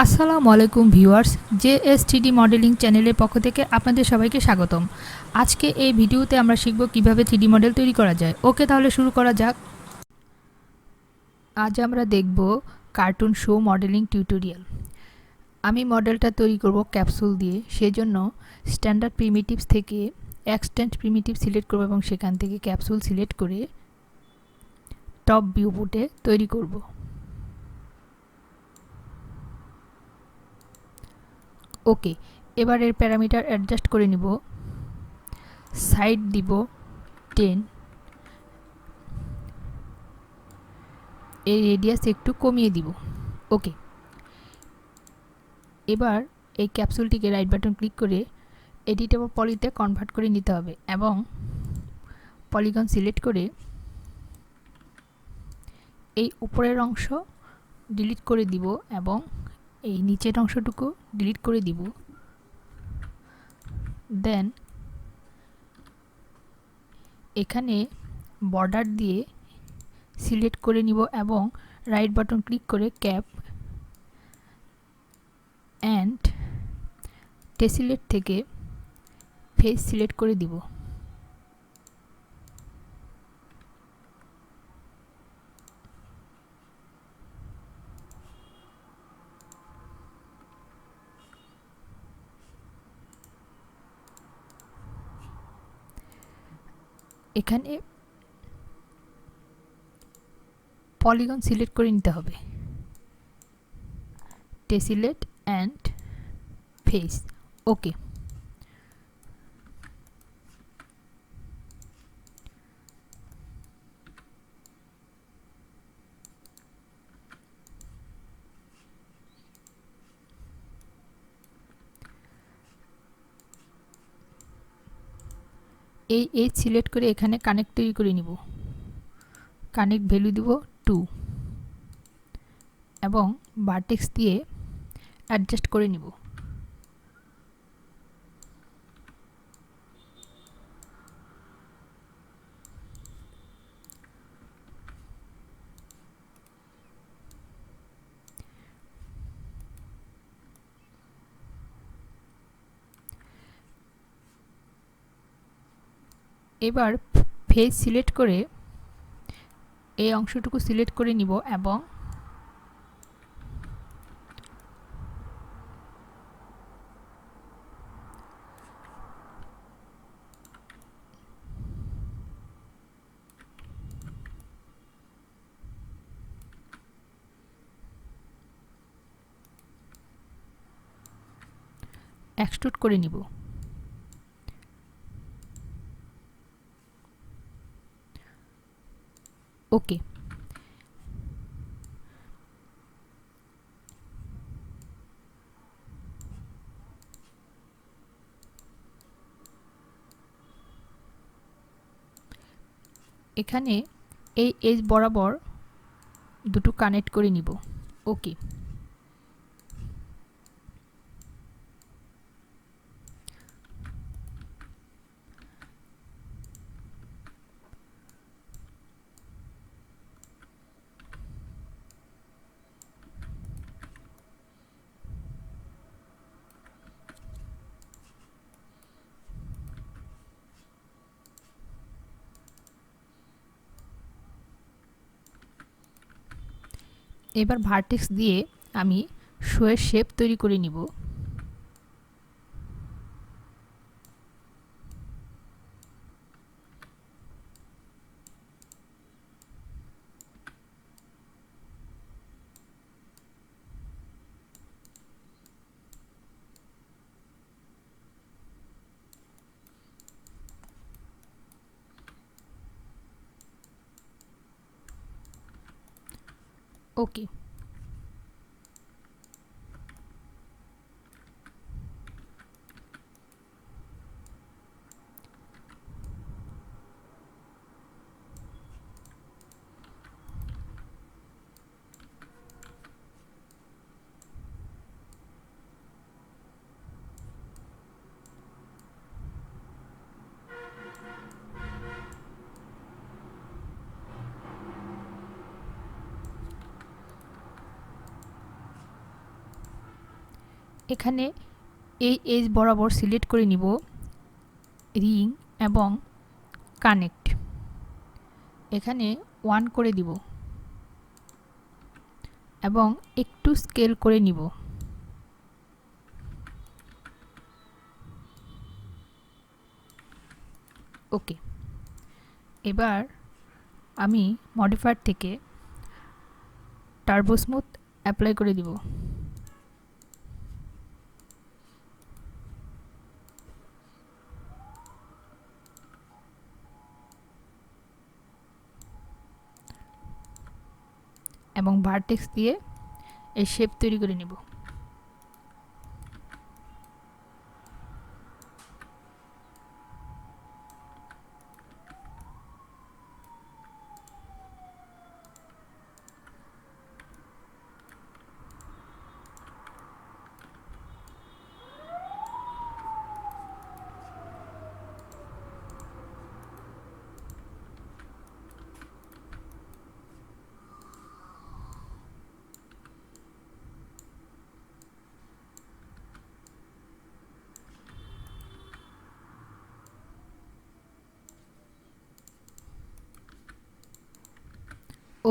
আসসালামু আলাইকুম viewers, জেএসটিডি modelling চ্যানেলের পক্ষ থেকে আপনাদের সবাইকে স্বাগতম। আজকে এই ভিডিওতে আমরা শিখব কিভাবে 3D মডেল তৈরি করা যায়। ওকে, তাহলে শুরু করা যাক। আজ আমরা দেখব কার্টুন শো মডেলিং টিউটোরিয়াল। আমি মডেলটা তৈরি করব ক্যাপসুল দিয়ে। সেজন্য স্ট্যান্ডার্ড প্রিমিটিভস থেকে এক্সটেন্ড প্রিমিটিভ সিলেক্ট করব এবং সেখান থেকে ক্যাপসুল সিলেক্ট করে টপ ভিউ পুটে তৈরি করব। ওকে, এবার এর প্যারামিটার অ্যাডজাস্ট করে নিব। সাইড দিব 10, এর রেডিয়াস একটু কমিয়ে দিব। ওকে, এবার এই ক্যাপসুলটিকে রাইট বাটন ক্লিক করে এডিটেবল পলিতে কনভার্ট করে নিতে হবে এবং পলিগন সিলেক্ট করে এই উপরের অংশ ডিলিট করে দিব এবং এই নিচের অংশটুকু ডিলিট করে দিব। দেন এখানে বর্ডার দিয়ে সিলেক্ট করে নিব এবং রাইট বাটন ক্লিক করে ক্যাপ অ্যান্ড টেসিলেট থেকে ফেস সিলেক্ট করে দিব। এখানে পলিগন সিলেক্ট করে নিতে হবে, টেসিলেট অ্যান্ড ফেস। ওকে, এই এজ সিলেক্ট করে এখানে কানেক্ট তৈরি করে নিব। কানেক্ট ভ্যালু দিব 2 এবং ভার্টেক্স দিয়ে অ্যাডজাস্ট করে নিব। এবার ফেস সিলেক্ট করে এই অংশটুকু সিলেক্ট করে নিব এবং এক্সট্রুড করে নিব। ওকে, এখানে এই এজ বরাবর দুটো কানেক্ট করে নিব। ওকে, এবার ভার্টেক্স দিয়ে আমি শোয়ের শেপ তৈরি করে নিব। ওকে, এখানে এই এজ বরাবর সিলেক্ট করে নিব রিং এবং কানেক্ট, এখানে 1 করে দিব এবং একটু স্কেল করে নিব। ওকে, এবার আমি মডিফায়ার থেকে টার্বো স্মুথ অ্যাপ্লাই করে দিব। এবং ভার্টেক্স দিয়ে এই শেপ তৈরি করে নিব।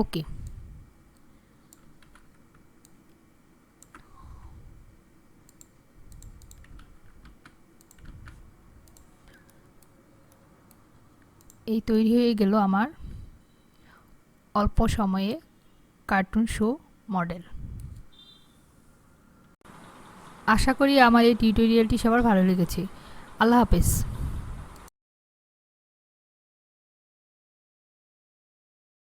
ওকে, এই তৈরি হয়ে গেল আমার অল্প সময়ে কার্টুন শো মডেল। আশা করি আমার এই টিউটোরিয়ালটি সবার ভালো লেগেছে। আল্লাহ হাফেজ।